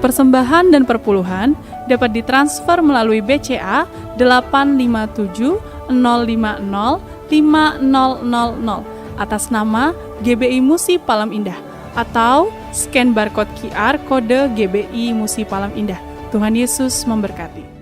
Persembahan dan perpuluhan dapat ditransfer melalui BCA 857 050 5000 atas nama GBI Musi Palam Indah atau scan barcode QR kode GBI Musi Palam Indah. Tuhan Yesus memberkati.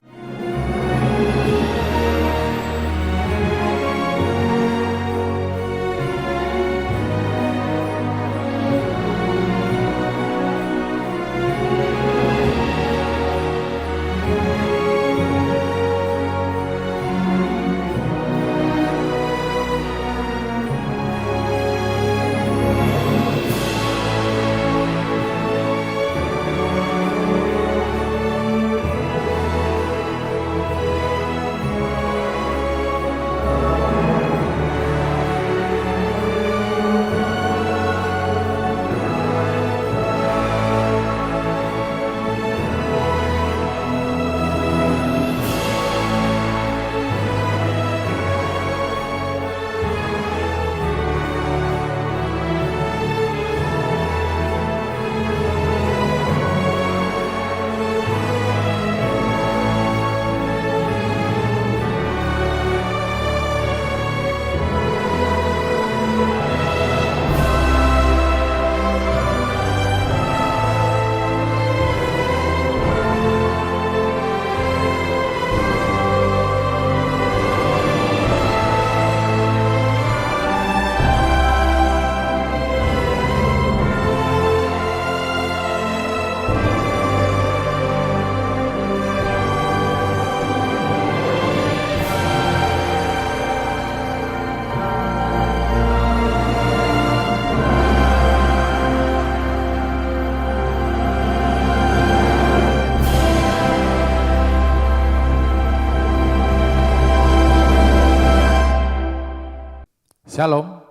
Shalom,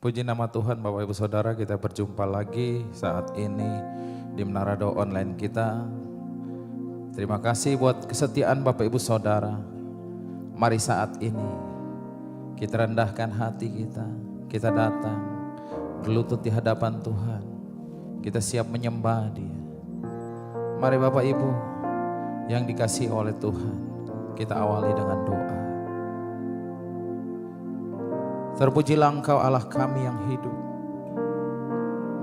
puji nama Tuhan Bapak Ibu Saudara, kita berjumpa lagi saat ini di Menara Doa Online kita. Terima kasih buat kesetiaan Bapak Ibu Saudara. Mari saat ini kita rendahkan hati kita datang berlutut di hadapan Tuhan. Kita siap menyembah Dia. Mari Bapak Ibu yang dikasihi oleh Tuhan, kita awali dengan doa. Terpujilah Engkau Allah kami yang hidup.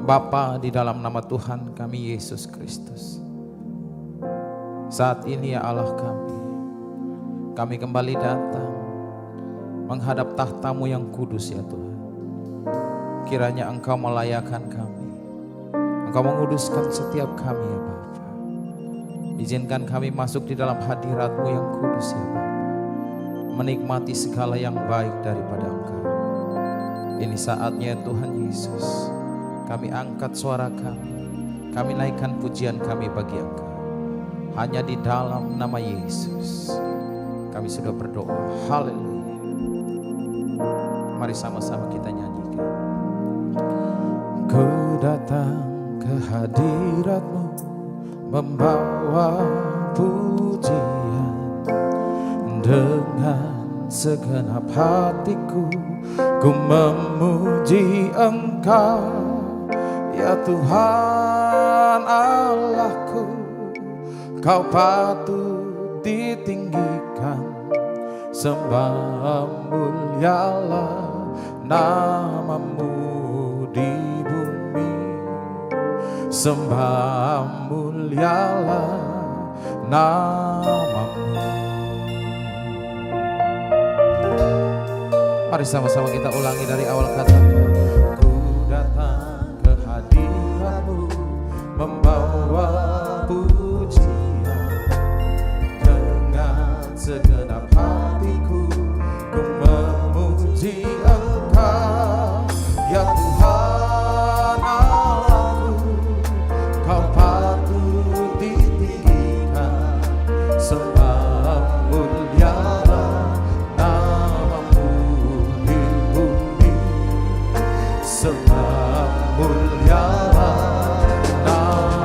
Bapa, di dalam nama Tuhan kami Yesus Kristus. Saat ini ya Allah kami kembali datang menghadap tahta-Mu yang kudus ya Tuhan. Kiranya Engkau melayakkan kami. Engkau menguduskan setiap kami ya Bapa. Izinkan kami masuk di dalam hadirat-Mu yang kudus ya Bapa. Menikmati segala yang baik daripada Engkau. Ini saatnya Tuhan Yesus, kami angkat suara kami naikkan pujian kami bagi Engkau. Hanya di dalam nama Yesus, kami sudah berdoa. Haleluya. Mari sama-sama kita nyanyikan. Ku datang ke hadirat-Mu, membawa pujian dengan segenap hatiku. Ku memuji Engkau, ya Tuhan Allahku. Kau patut ditinggikan, sembah mulialah nama-Mu di bumi. Sembah mulialah nama-Mu. Mari sama-sama kita ulangi dari awal kata. Ku datang ke hadirat-Mu, membawa pujian dengan segenap hatiku. Ku memuji Engkau, ya Tuhan Allahku. Kau patut ditinggikan, sembah mulialah nama-Mu di bumi. Sembah mulialah nama.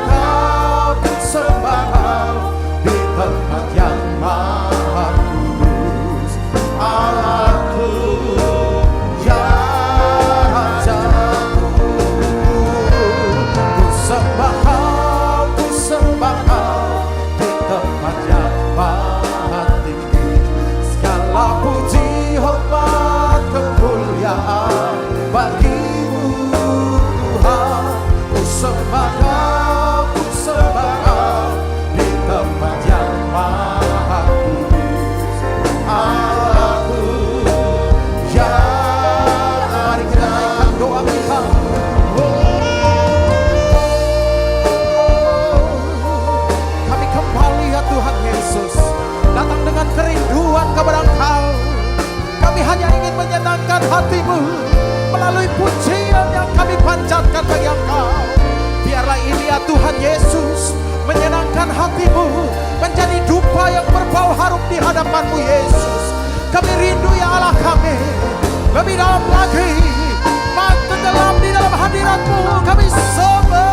Kau, ku sembah Kau di tempat yang maha kudus. Allahku, ya Rajaku. Ku sembah Kau, ku sembah Kau di tempat yang maha tinggi. Segala puji, hormat, kemuliaan bagimu Tuhan. Ku sembah Kau, ku sembah Kau di tempat yang maha kudus. Allahku, ya. Mari kita naikkan doa kita. Kami kembali ya Tuhan Yesus, datang dengan kerinduan kepada Engkau. Kami hanya ingin menyenangkan hati-Mu melalui pujian yang kami panjatkan bagi Engkau. Biarlah ini ya Tuhan Yesus menyenangkan hati-Mu, menjadi dupa yang berbau harum di hadapan-Mu Yesus. Kami rindu ya Allah kami, lebih dalam lagi, tenggelam di dalam hadirat-Mu. Kami sembah,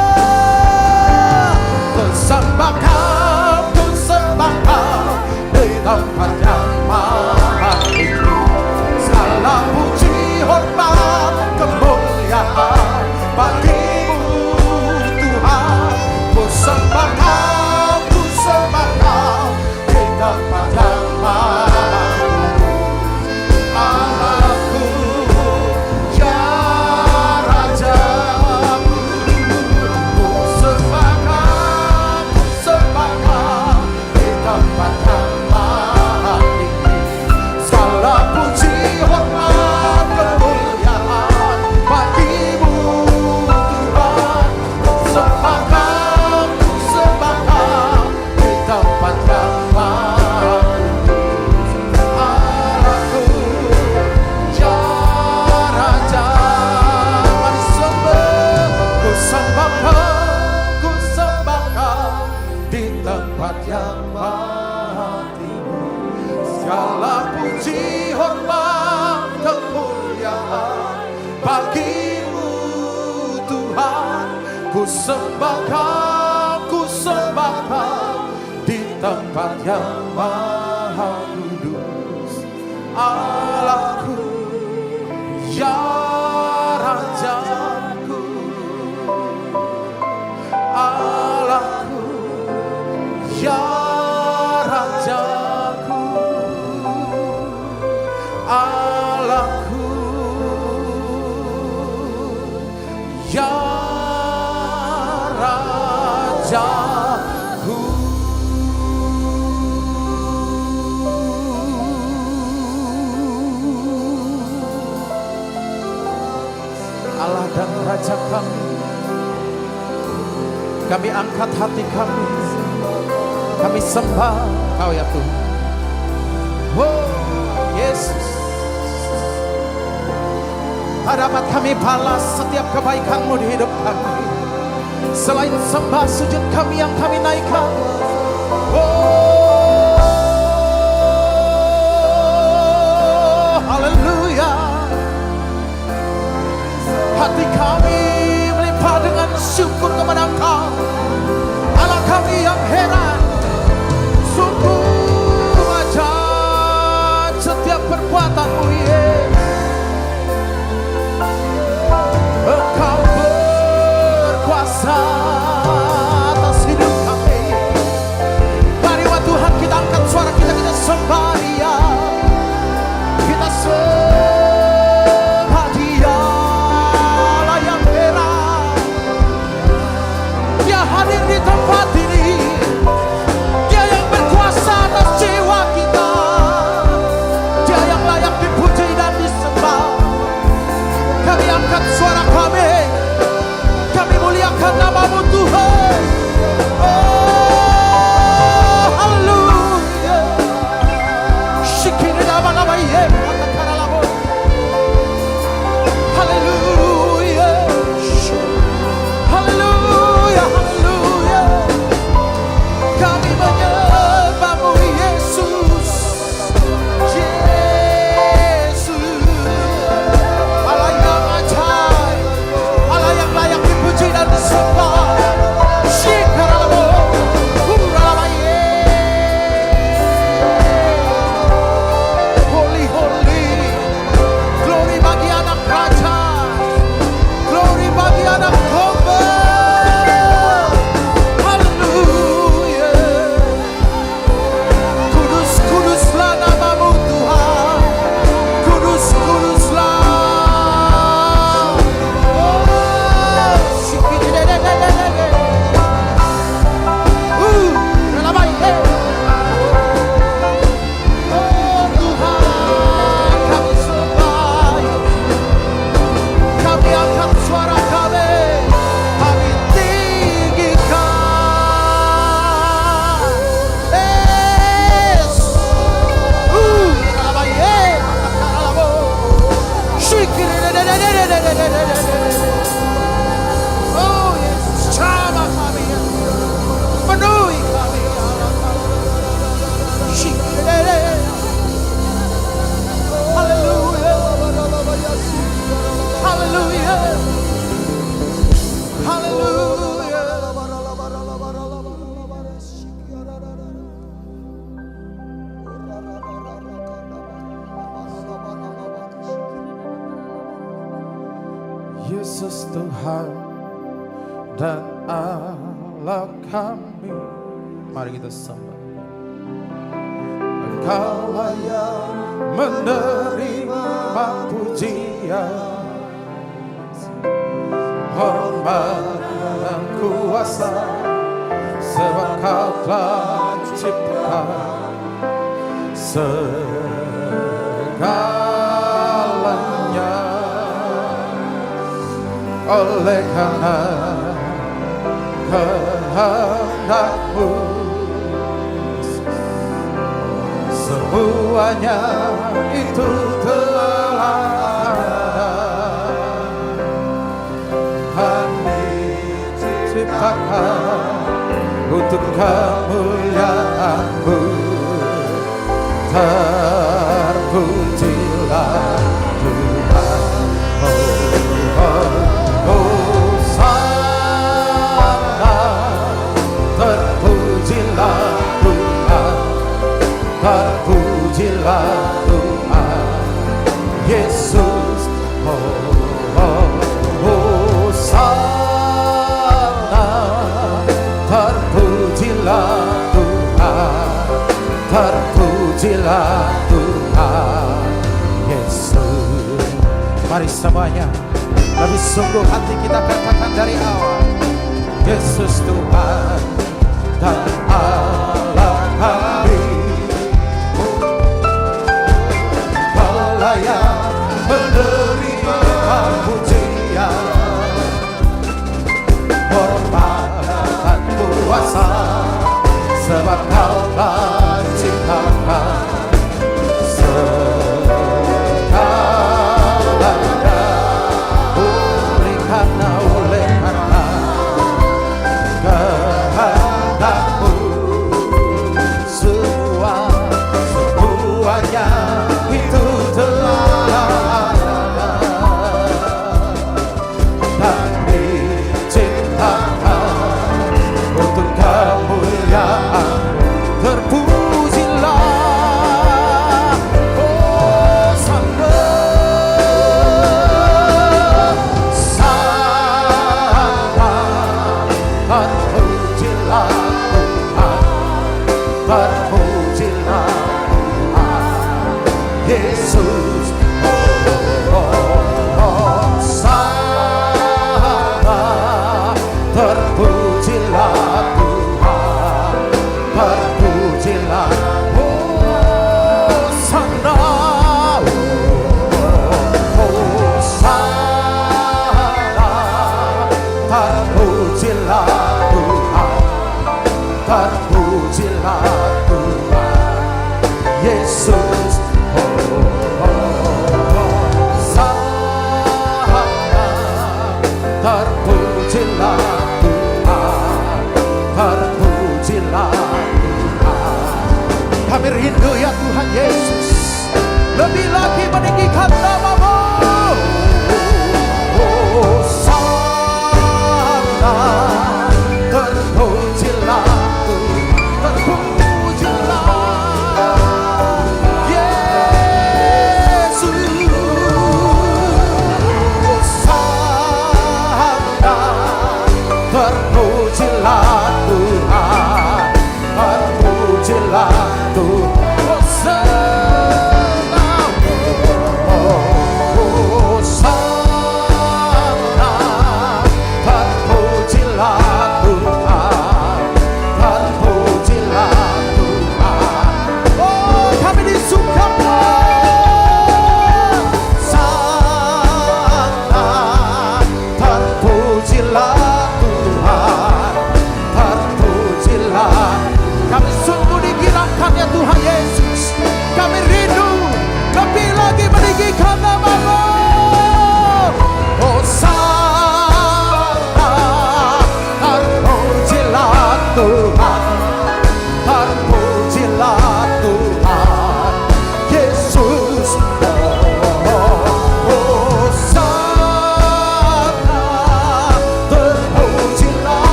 ku sembah Kau, ku sembah Kau di tempat yang maha tinggi. Segala puji, hormat, kemuliaan bagimu Tuhan. Ku sembah Kau, ku sembah Kau di tempat yang maha kudus. Allahku, ya Rajaku. Ku sembah Kau, ku sembah Kau di tempat yang maha tinggi. Segala puji, hormat, kemuliaan bagimu Tuhan. Ku sembah Kau, ku sembah Kau di tempat yang maha kudus. Allahku, ya Raja. Mari sembah. Ku sembah Kau, ku sembah Kau di tempat yang maha tinggi. Segala puji, hormat, kemuliaan bagimu Tuhan. Ku sembah Kau, ku sembah Kau di tempat yang maha kudus. Allahku, ya Rajaku. Allahku, ya Rajaku. Allahku, ya Rajaku. Allah dan Raja kami angkat hati kami sembah Kau ya Tuhan. Oh Yesus, tak dapat kami balas setiap kebaikan-Mu di hidup kami, selain sembah sujud kami yang kami naikkan. Oh haleluya. Hati kami melimpah dengan syukur kepada Engkau, Allah kami yang heran. Sungguh ajaib setiap perbuatan-Mu Yesus. Engkau berkuasa atas hidup kami. Mari wa Tuhan, kita angkat suara kita sembah Dia. Kita sembah Dia, Allah yang heran. Dia Yesus Tuhan dan Allah kami. Mari kita sembah. Engkaulah yang menerima pujian, hormat dan kuasa, sebab Kau telah ciptakan segalanya. Oleh karena kehendak-Mu, semuanya itu telah ada. Kami diciptakan untuk kemuliaan-Mu. Terpujilah Tuhan, Hosana. Terpujilah Tuhan, terpujilah Tuhan Yesus. Hosana. Terpujilah Tuhan, terpujilah Tuhan Yesus. Mari semuanya lebih sungguh hati kita katakan dari awal. Yesus Tuhan dan Allah kami. Kaulah yang menerima pujian, hormat dan kuasa, sebab Kau telah ciptakan segalanya. Oleh karena kehendak-Mu, semuanya itu telah ada. Dan diciptakan untuk kemuliaan-Mu. Terpujilah, oh Sang Sama. Terpujilah Tuhan, terpujilah Tuhan Yesus. Oh Sama. Terpujilah Tuhan, terpujilah Hosana. Hosana. Terpujilah Tuhan, terpujilah Tuhan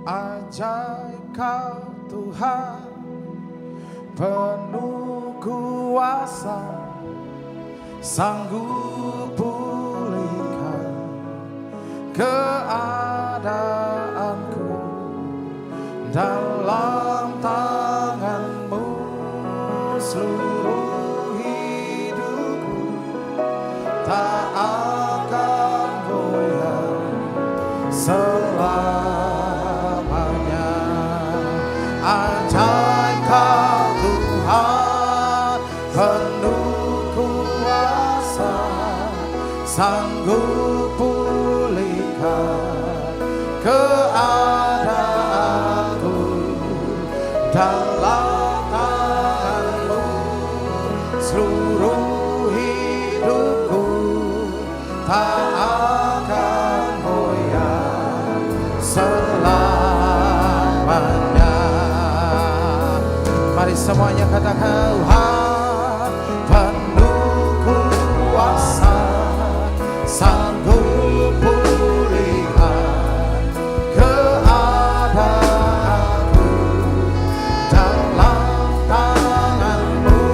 Ajaib Kau Tuhan, penuh kuasa, sanggup pulihkan keadaanku. Dalam tangan-Mu seluruh hidupku tak akan goyah selamanya. Ajaib Kau Tuhan, penuh kuasa, sanggup pulihkan keadaanku. Dalam tangan-Mu seluruh hidupku tak akan goyah selamanya. Mari semuanya katakan, Tuhan penuh kuasa, sanggup pulihkan keadaanku. Dalam tangan-Mu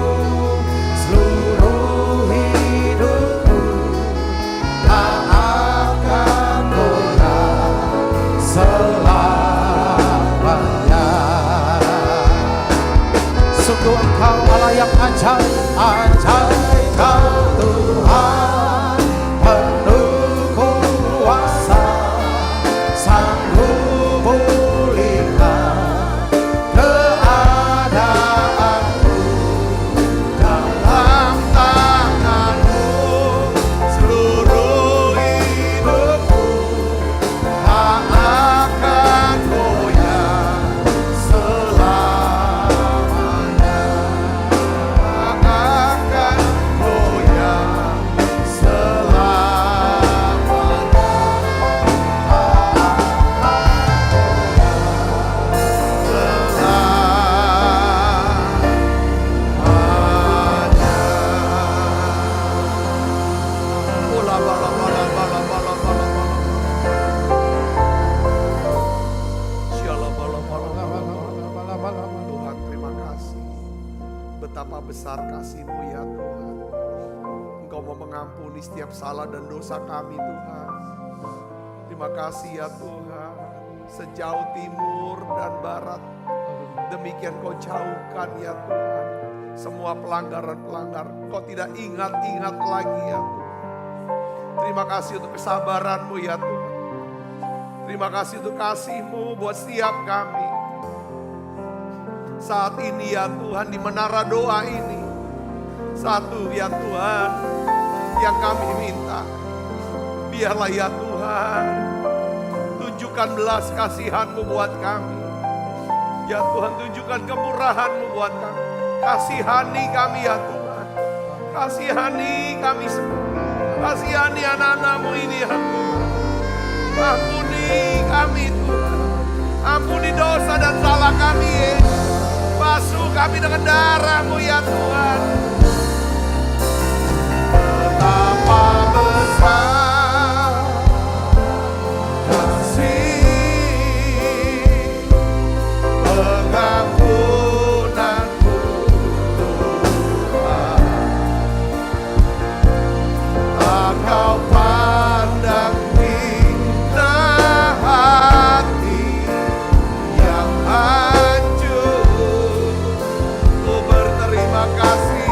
seluruh hidupku tak akan goyah selamanya. Sungguh Engkau Allah yang ajaib, ajaib Kau Tuhan, penuh kuasa, sanggup pulihkan keadaanku. Dalam tangan-Mu seluruh hidupku tak akan goyah selamanya. Tak akan goyah Tuhan, terima kasih. Betapa besar kasih-Mu ya Tuhan. Engkau mau mengampuni setiap salah dan dosa kami Tuhan. Terima kasih ya Tuhan. Sejauh timur dan barat, demikian Kau jauhkan ya Tuhan. Semua pelanggaran-pelanggaran Kau tidak ingat-ingat lagi ya Tuhan. Terima kasih untuk kesabaran-Mu ya Tuhan. Terima kasih untuk kasih-Mu buat setiap kami. Saat ini ya Tuhan, di menara doa ini, satu ya Tuhan yang kami minta, biarlah ya Tuhan tunjukkan belas kasihan-Mu buat kami. Ya Tuhan, tunjukkan kemurahan-Mu buat kami. Kasihani kami ya Tuhan. Kasihani kami semua. Kasihani anak-anak-Mu ini ya Tuhan. Ampuni kami Tuhan. Ampuni dosa dan salah kami Yesus. Basuh kami dengan darah-Mu ya Tuhan. Betapa besar kasih pengampunan-Mu Tuhan. Tak Kau pandang hina hati yang hancur. Ku berterima kasih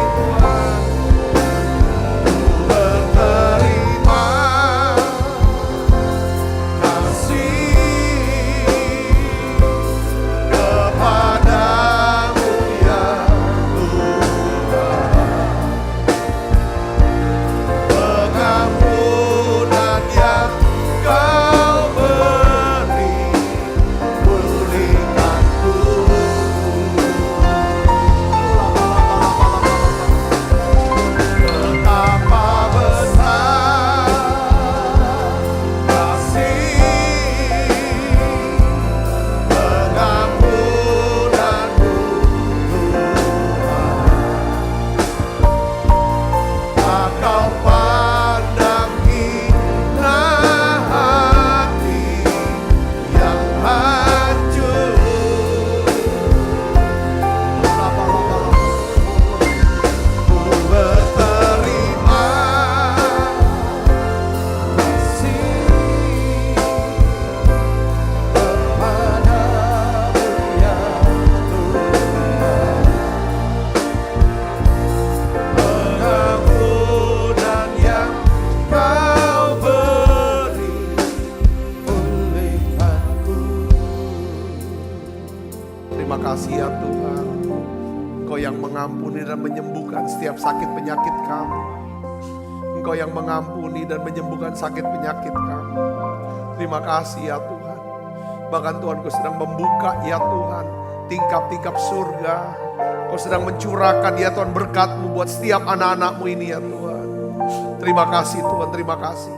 Terima kasih ya Tuhan. Engkau yang mengampuni dan menyembuhkan setiap sakit penyakit kami. Engkau yang mengampuni dan menyembuhkan sakit penyakit kami. Terima kasih ya Tuhan. Bahkan Tuhan, Kau sedang membuka ya Tuhan tingkap-tingkap surga. Kau sedang mencurahkan ya Tuhan berkat-Mu buat setiap anak-anak-Mu ini ya Tuhan. Terima kasih Tuhan, terima kasih.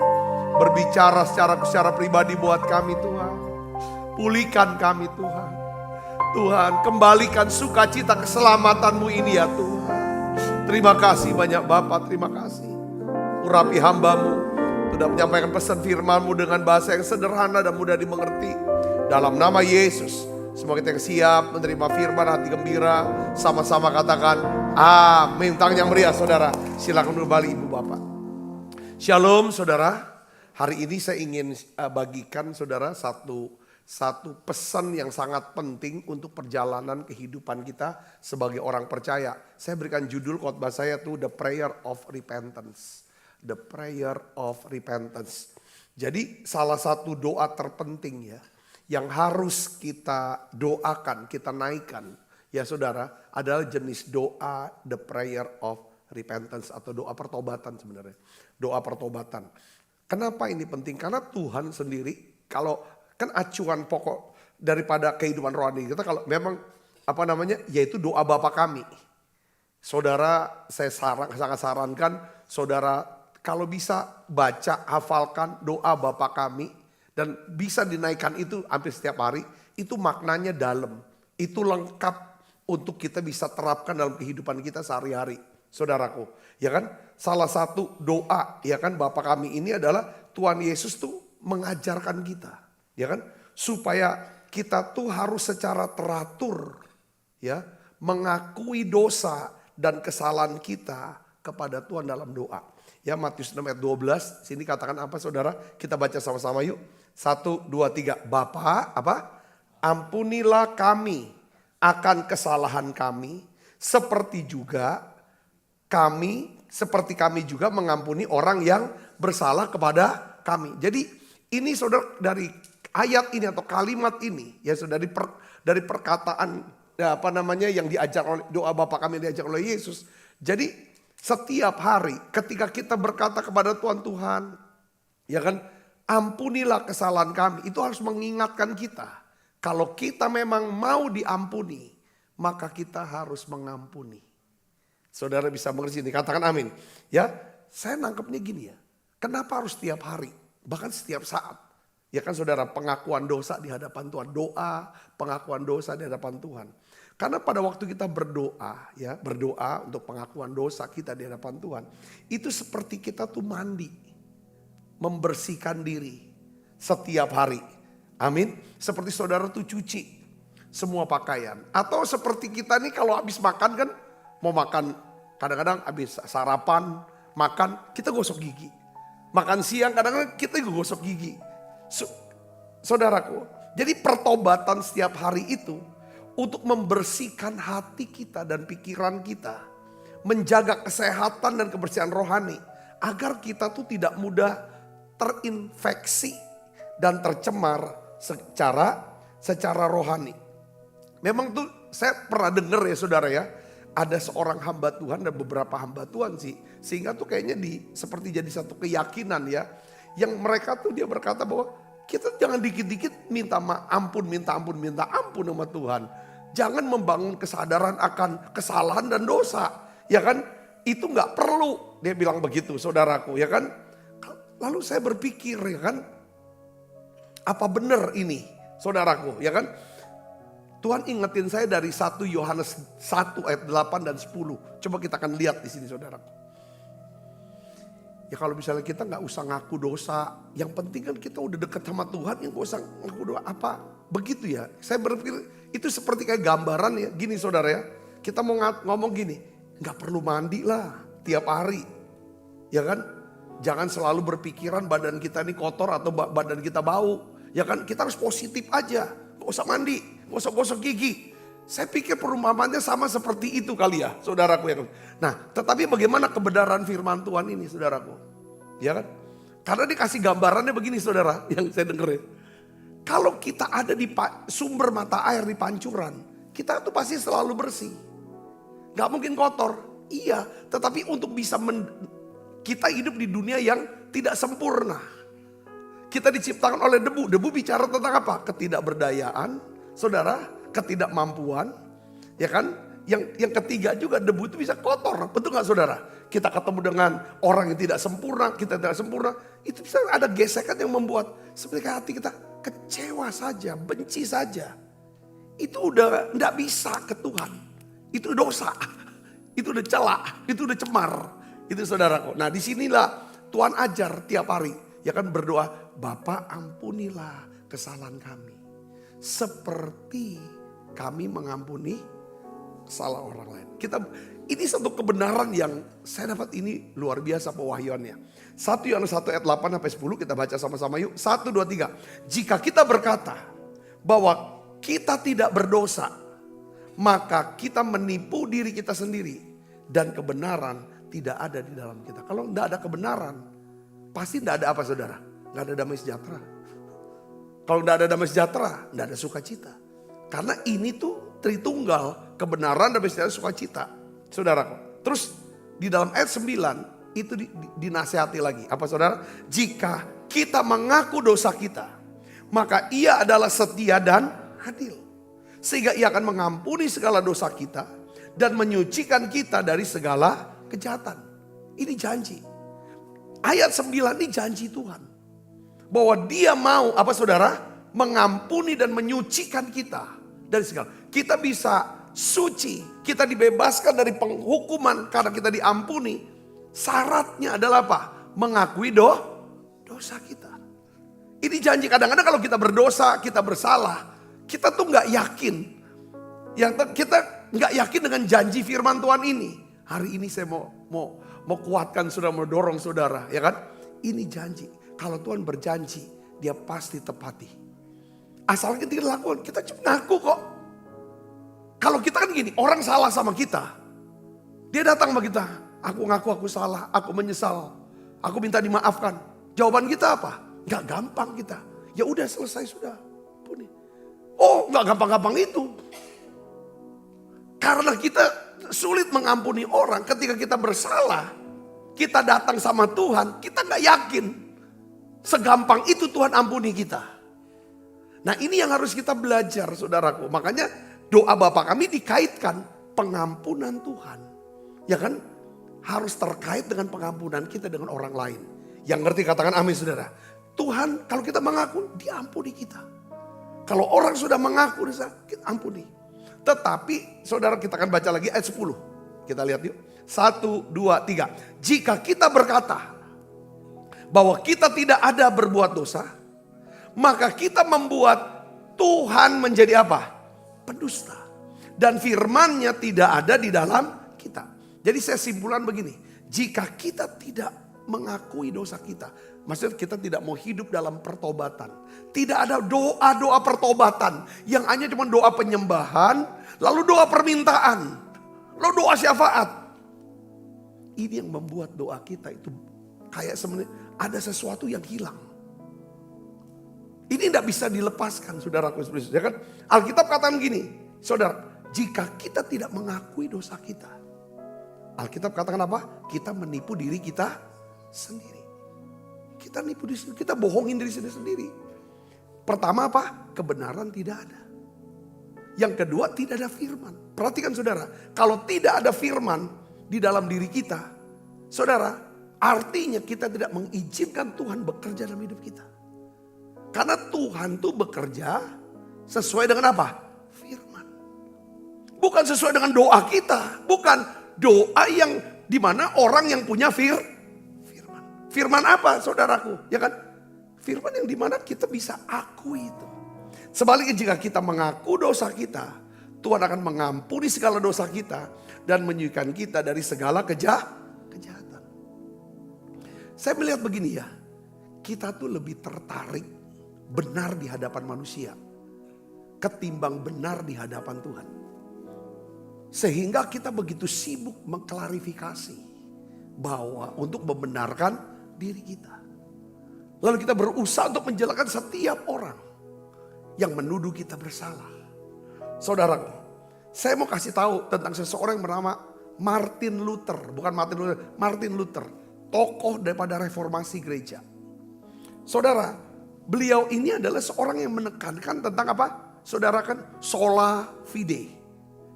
Berbicara secara pribadi buat kami Tuhan. Pulihkan kami Tuhan. Tuhan, kembalikan sukacita keselamatan-Mu ini ya Tuhan. Terima kasih banyak Bapa, terima kasih. Urapi hamba-Mu, sudah menyampaikan pesan firman-Mu dengan bahasa yang sederhana dan mudah dimengerti. Dalam nama Yesus, semua kita yang siap menerima firman, hati gembira, sama-sama katakan amin. Tangan yang meriah saudara, silakan kembali Ibu Bapak. Shalom saudara, hari ini saya ingin bagikan saudara satu pesan yang sangat penting untuk perjalanan kehidupan kita sebagai orang percaya. Saya berikan judul khotbah saya tuh The Prayer of Repentance. The Prayer of Repentance. Jadi salah satu doa terpenting ya, yang harus kita doakan, kita naikkan ya saudara, adalah jenis doa The Prayer of Repentance atau doa pertobatan sebenarnya. Doa pertobatan. Kenapa ini penting? Karena Tuhan sendiri, kalau kan acuan pokok daripada kehidupan rohani kita, kalau memang yaitu doa Bapa kami. Saudara, saya sangat sarankan saudara kalau bisa baca, hafalkan doa Bapa kami. Dan bisa dinaikkan itu hampir setiap hari, itu maknanya dalam. Itu lengkap untuk kita bisa terapkan dalam kehidupan kita sehari-hari. Saudaraku, ya kan? Salah satu doa, ya kan, Bapa kami ini adalah Tuhan Yesus tuh mengajarkan kita. Ya kan? Supaya kita tuh harus secara teratur, ya, mengakui dosa dan kesalahan kita kepada Tuhan dalam doa. Ya, Matius 6 ayat 12, sini katakan apa saudara? Kita baca sama-sama yuk. 1, 2, 3. Bapa, ampunilah kami akan kesalahan kami, seperti kami juga mengampuni orang yang bersalah kepada kami. Jadi ini saudara, dari ayat ini atau kalimat ini, ya saudara, dari perkataan yang diajar oleh doa Bapa kami yang diajar oleh Yesus. Jadi setiap hari ketika kita berkata kepada Tuhan, ya kan, ampunilah kesalahan kami, itu harus mengingatkan kita. Kalau kita memang mau diampuni, maka kita harus mengampuni. Saudara bisa mengerti ini, katakan amin. Ya, saya nangkepnya gini ya. Kenapa harus setiap hari? Bahkan setiap saat. Ya kan saudara, pengakuan dosa di hadapan Tuhan. Doa, pengakuan dosa di hadapan Tuhan. Karena pada waktu kita berdoa, ya, berdoa untuk pengakuan dosa kita di hadapan Tuhan, itu seperti kita tuh mandi. Membersihkan diri setiap hari. Amin. Seperti saudara tuh cuci semua pakaian. Atau seperti kita nih kalau habis makan kan, mau makan kadang-kadang habis sarapan, makan kita gosok gigi. Makan siang kadang-kadang kita gosok gigi. Saudaraku, jadi pertobatan setiap hari itu untuk membersihkan hati kita dan pikiran kita. Menjaga kesehatan dan kebersihan rohani. Agar kita tuh tidak mudah terinfeksi dan tercemar secara rohani. Memang tuh saya pernah dengar ya saudara ya, ada seorang hamba Tuhan dan beberapa hamba Tuhan sih, sehingga tuh kayaknya seperti jadi satu keyakinan ya, yang mereka tuh dia berkata bahwa kita jangan dikit-dikit minta ampun sama Tuhan. Jangan membangun kesadaran akan kesalahan dan dosa, ya kan? Itu nggak perlu, dia bilang begitu saudaraku, ya kan? Lalu saya berpikir, ya kan, apa benar ini saudaraku, ya kan? Tuhan ingetin saya dari 1 Yohanes 1 ayat 8 dan 10. Coba kita akan lihat di sini saudaraku. Ya kalau misalnya kita nggak usah ngaku dosa, yang penting kan kita udah dekat sama Tuhan, yang nggak usah ngaku dosa apa? Begitu ya. Saya berpikir itu seperti kayak gambaran ya, gini saudara ya. Kita mau ngomong gini, nggak perlu mandi lah tiap hari, ya kan? Jangan selalu berpikiran badan kita ini kotor atau badan kita bau. Ya kan, kita harus positif aja. Gak usah mandi, gak usah gosok gigi. Saya pikir perumpamannya sama seperti itu kali ya saudaraku. Ya. Nah tetapi bagaimana kebenaran firman Tuhan ini saudaraku. Ya kan, karena dikasih gambarannya begini saudara yang saya dengar ya. Kalau kita ada di sumber mata air di pancuran, kita tuh pasti selalu bersih. Gak mungkin kotor. Iya, tetapi untuk bisa kita hidup di dunia yang tidak sempurna. Kita diciptakan oleh debu. Debu bicara tentang apa? Ketidakberdayaan, saudara, ketidakmampuan, ya kan? Yang ketiga juga debu itu bisa kotor, betul gak saudara? Kita ketemu dengan orang yang tidak sempurna, kita tidak sempurna, itu bisa ada gesekan yang membuat seperti hati kita kecewa saja, benci saja. Itu udah gak bisa ke Tuhan, itu dosa, itu udah celak, itu udah cemar, itu saudaraku. Nah disinilah Tuhan ajar tiap hari, ya kan berdoa, Bapa ampunilah kesalahan kami, seperti kami mengampuni salah orang lain. Ini satu kebenaran yang saya dapat, ini luar biasa pewahyuannya. 1 Yohanes 1 ayat 8 sampai 10 kita baca sama-sama yuk. 1, 2, 3. Jika kita berkata bahwa kita tidak berdosa, maka kita menipu diri kita sendiri dan kebenaran tidak ada di dalam kita. Kalau tidak ada kebenaran, pasti tidak ada apa saudara? Tidak ada damai sejahtera. Kalau tidak ada damai sejahtera, tidak ada sukacita. Karena ini tuh Tritunggal, kebenaran dan sukacita, saudaraku. Terus di dalam ayat 9 itu dinasihati lagi. Apa saudara? Jika kita mengaku dosa kita, maka Ia adalah setia dan adil. Sehingga Ia akan mengampuni segala dosa kita dan menyucikan kita dari segala kejahatan. Ini janji. Ayat 9 ini janji Tuhan. Bahwa Dia mau, apa saudara? Mengampuni dan menyucikan kita dari segala. Kita bisa suci, kita dibebaskan dari penghukuman karena kita diampuni. Syaratnya adalah apa? Mengakui dosa kita. Ini janji. Kadang-kadang kalau kita berdosa, kita bersalah, kita tuh nggak yakin. Kita nggak yakin dengan janji firman Tuhan ini. Hari ini saya mau kuatkan saudara, mau dorong saudara, ya kan? Ini janji. Kalau Tuhan berjanji, Dia pasti tepati. Asalnya kita lakukan, kita cuma ngaku kok. Kalau kita kan gini, orang salah sama kita. Dia datang sama kita, aku ngaku aku salah, aku menyesal, aku minta dimaafkan. Jawaban kita apa? Gak gampang kita. Ya udah selesai sudah. Oh gak gampang-gampang itu. Karena kita sulit mengampuni orang ketika kita bersalah. Kita datang sama Tuhan, kita gak yakin segampang itu Tuhan ampuni kita. Nah ini yang harus kita belajar saudaraku. Makanya doa Bapa kami dikaitkan pengampunan Tuhan. Ya kan? Harus terkait dengan pengampunan kita dengan orang lain. Yang ngerti katakan amin saudara. Tuhan kalau kita mengaku, Dia ampuni kita. Kalau orang sudah mengaku, kita ampuni. Tetapi saudara kita akan baca lagi ayat 10. Kita lihat yuk. 1, 2, 3. Jika kita berkata bahwa kita tidak ada berbuat dosa, maka kita membuat Tuhan menjadi apa? Pendusta. Dan firman-Nya tidak ada di dalam kita. Jadi saya simpulkan begini. Jika kita tidak mengakui dosa kita. Maksudnya kita tidak mau hidup dalam pertobatan. Tidak ada doa-doa pertobatan. Yang hanya cuma doa penyembahan. Lalu doa permintaan. Lalu doa syafaat. Ini yang membuat doa kita itu kayak sebenarnya ada sesuatu yang hilang. Ini tidak bisa dilepaskan saudaraku. Ya kan? Alkitab katakan gini, saudara, jika kita tidak mengakui dosa kita. Alkitab katakan apa? Kita menipu diri kita sendiri. Kita nipu diri sendiri, kita bohongin diri sendiri. Pertama apa? Kebenaran tidak ada. Yang kedua tidak ada firman. Perhatikan saudara, kalau tidak ada firman di dalam diri kita, saudara, artinya kita tidak mengizinkan Tuhan bekerja dalam hidup kita. Karena Tuhan tuh bekerja sesuai dengan apa? Firman. Bukan sesuai dengan doa kita. Bukan doa yang dimana orang yang punya firman. Firman apa saudaraku? Ya kan? Firman yang dimana kita bisa akui itu. Sebaliknya jika kita mengaku dosa kita, Tuhan akan mengampuni segala dosa kita. Dan menyucikan kita dari segala kejahatan. Saya melihat begini ya. Kita tuh lebih tertarik benar di hadapan manusia ketimbang benar di hadapan Tuhan. Sehingga kita begitu sibuk mengklarifikasi bahwa untuk membenarkan diri kita. Lalu kita berusaha untuk menjelaskan setiap orang yang menuduh kita bersalah. Saudaraku, Saya mau kasih tahu tentang seseorang yang bernama Martin Luther. Bukan Martin Luther. Tokoh daripada reformasi gereja. Saudara, beliau ini adalah seorang yang menekankan tentang apa? Saudara kan sola fide.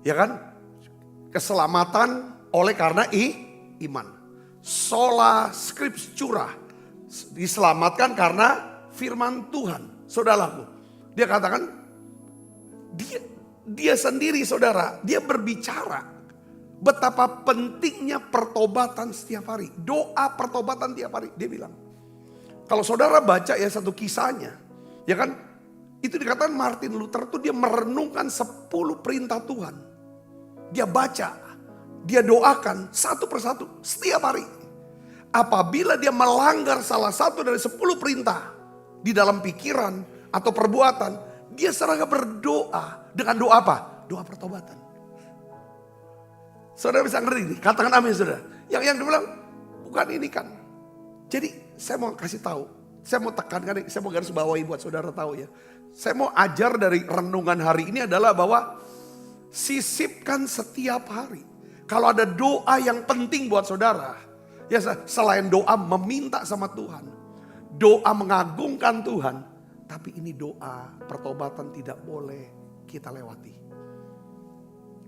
Ya kan? Keselamatan oleh karena iman. Sola scriptura. Diselamatkan karena firman Tuhan. Saudaraku, dia katakan dia sendiri saudara, dia berbicara betapa pentingnya pertobatan setiap hari. Doa pertobatan tiap hari. Dia bilang, kalau saudara baca ya satu kisahnya, ya kan, itu dikatakan Martin Luther tuh dia merenungkan 10 perintah Tuhan. Dia baca, dia doakan satu persatu setiap hari. Apabila dia melanggar salah satu dari 10 perintah di dalam pikiran atau perbuatan, dia serangga berdoa dengan doa apa? Doa pertobatan. Saudara bisa ngerti ini? Katakan amin saudara. Yang dia bilang, bukan ini kan. Jadi saya mau kasih tahu. Saya mau tekankan, saya mau garis bawahi buat saudara tahu ya. Saya mau ajar dari renungan hari ini adalah bahwa sisipkan setiap hari. Kalau ada doa yang penting buat saudara. Ya selain doa meminta sama Tuhan. Doa mengagungkan Tuhan. Tapi ini doa pertobatan tidak boleh kita lewati.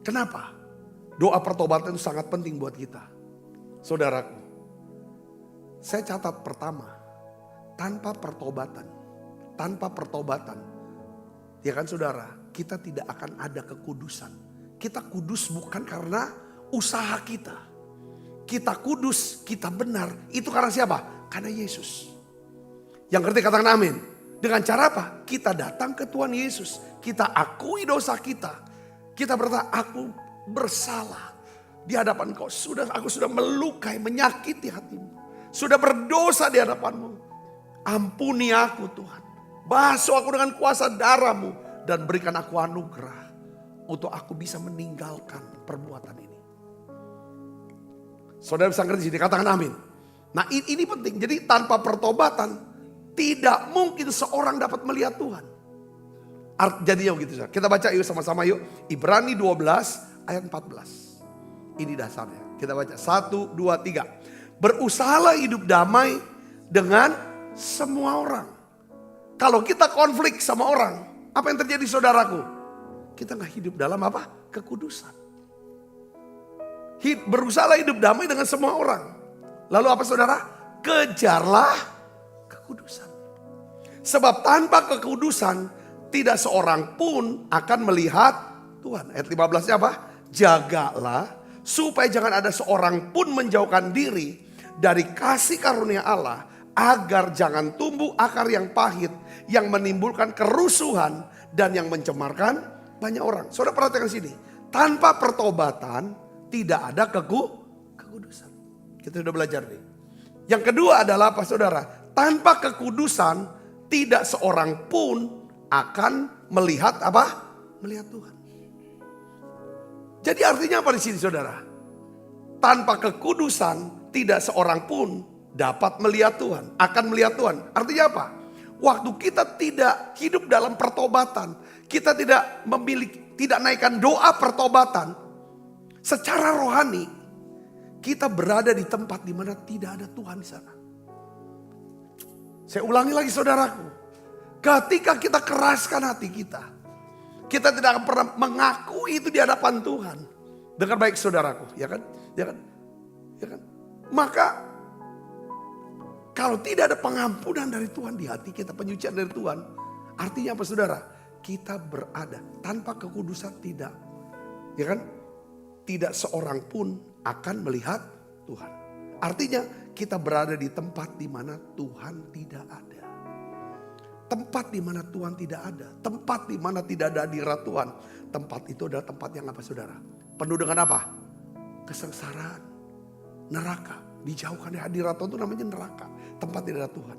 Kenapa? Doa pertobatan itu sangat penting buat kita. Saudaraku, saya catat pertama, tanpa pertobatan, ya kan saudara, kita tidak akan ada kekudusan. Kita kudus bukan karena usaha kita. Kita kudus, kita benar, itu karena siapa? Karena Yesus. Yang ngerti katakan amin. Dengan cara apa? Kita datang ke Tuhan Yesus. Kita akui dosa kita. Kita berkata, aku bersalah di hadapan Kau. Aku sudah melukai, menyakiti hatimu. Sudah berdosa di hadapanmu. Ampuni aku Tuhan. Basuh aku dengan kuasa darah-Mu. Dan berikan aku anugerah. Untuk aku bisa meninggalkan perbuatan ini. Saudara bisa ngerti sini, katakan amin. Nah ini penting. Jadi tanpa pertobatan, tidak mungkin seorang dapat melihat Tuhan. Jadinya begitu. Kita baca yuk sama-sama yuk. Ibrani 12 ayat 14. Ini dasarnya. Kita baca 1, 2, 3. Berusahalah hidup damai dengan semua orang. Kalau kita konflik sama orang, apa yang terjadi saudaraku? Kita gak hidup dalam apa? Kekudusan. Berusahalah hidup damai dengan semua orang. Lalu apa saudara? Kejarlah kekudusan. Sebab tanpa kekudusan tidak seorang pun akan melihat Tuhan. Ayat 15-nya apa? Jagalah supaya jangan ada seorang pun menjauhkan diri dari kasih karunia Allah, agar jangan tumbuh akar yang pahit yang menimbulkan kerusuhan dan yang mencemarkan banyak orang. Saudara perhatikan sini. Tanpa pertobatan tidak ada kekudusan. Kita sudah belajar nih. Yang kedua adalah apa saudara? Tanpa kekudusan tidak seorang pun akan melihat apa? Melihat Tuhan. Jadi artinya apa di sini saudara? Tanpa kekudusan tidak seorang pun dapat melihat Tuhan. Akan melihat Tuhan. Artinya apa? Waktu kita tidak hidup dalam pertobatan. Kita tidak memiliki, tidak naikkan doa pertobatan. Secara rohani, kita berada di tempat di mana tidak ada Tuhan di sana. Saya ulangi lagi saudaraku. Ketika kita keraskan hati kita, kita tidak akan pernah mengakui itu di hadapan Tuhan. Dengar baik saudaraku, ya kan? Ya kan? Ya kan? Maka kalau tidak ada pengampunan dari Tuhan di hati kita, penyucian dari Tuhan, artinya apa saudara? Kita berada tanpa kekudusan tidak. Ya kan? Tidak seorang pun akan melihat Tuhan. Artinya kita berada di tempat di mana Tuhan tidak ada. Tempat di mana Tuhan tidak ada. Tempat di mana tidak ada hadirat Tuhan. Tempat itu adalah tempat yang apa saudara? Penuh dengan apa? Kesengsaraan. Neraka. Dijauhkan dari hadirat Tuhan itu namanya neraka. Tempat tidak ada Tuhan.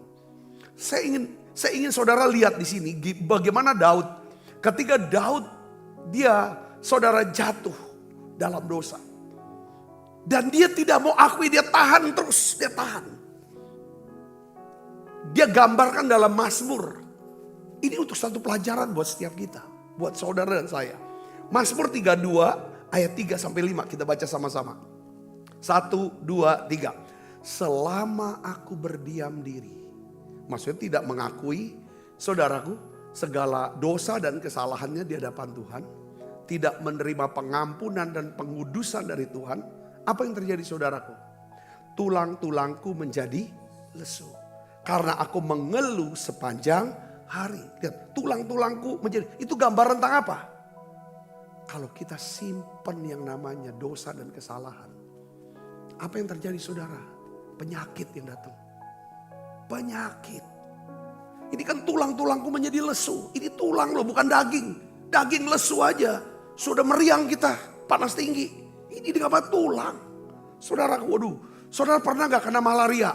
Saya ingin saudara lihat di sini bagaimana Daud. Ketika Daud saudara jatuh dalam dosa. Dan dia tidak mau akui, dia tahan terus, dia tahan. Dia gambarkan dalam Mazmur. Ini untuk satu pelajaran buat setiap kita, buat saudara dan saya. Mazmur 32 ayat 3 sampai 5 kita baca sama-sama. 1, 2, 3. Selama aku berdiam diri. Maksudnya tidak mengakui, saudaraku, segala dosa dan kesalahannya di hadapan Tuhan. Tidak menerima pengampunan dan pengudusan dari Tuhan. Apa yang terjadi saudaraku? Tulang-tulangku menjadi lesu. Karena aku mengeluh sepanjang hari. Lihat, tulang-tulangku menjadi, itu gambaran tentang apa? Kalau kita simpan yang namanya dosa dan kesalahan. Apa yang terjadi saudara? Penyakit yang datang. Penyakit. Ini kan tulang-tulangku menjadi lesu. Ini tulang loh, bukan daging. Daging lesu aja. Sudah meriang kita, panas tinggi. Ini apa tulang. Saudara, waduh. Saudara pernah gak kena malaria?